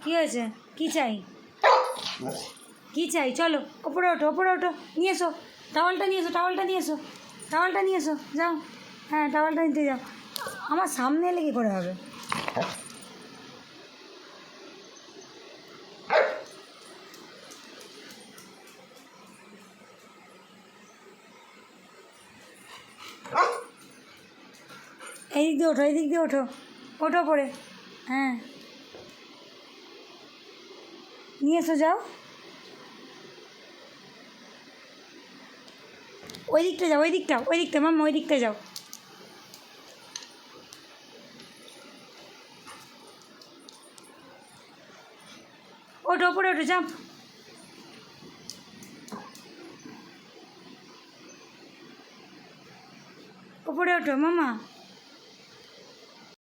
কী হয়েছে? কী চাই? কী চাই? চলো ওপরে ওঠো, ওপরে ওঠো, নিয়ে এসো টাওয়ালটা, নিয়ে এসো টাওয়ালটা, নিয়ে এসো টাওয়ালটা, নিয়ে এসো, যাও। হ্যাঁ, টাওয়ালটা নিতে যাও। আমার সামনে এলে কী করে হবে? এই দিক দিয়ে ওঠো, এই দিক দিয়ে ওঠো, ওঠো পরে। হ্যাঁ, নিয়ে এসো, যাও। ওই দিকটা যাও, ওই দিকটা, ওই দিকটা মাম্মা, ওই দিকটা যাও। ওঠো, ওপরে ওঠো, যাও। ওপরে ওঠো মাম্মা।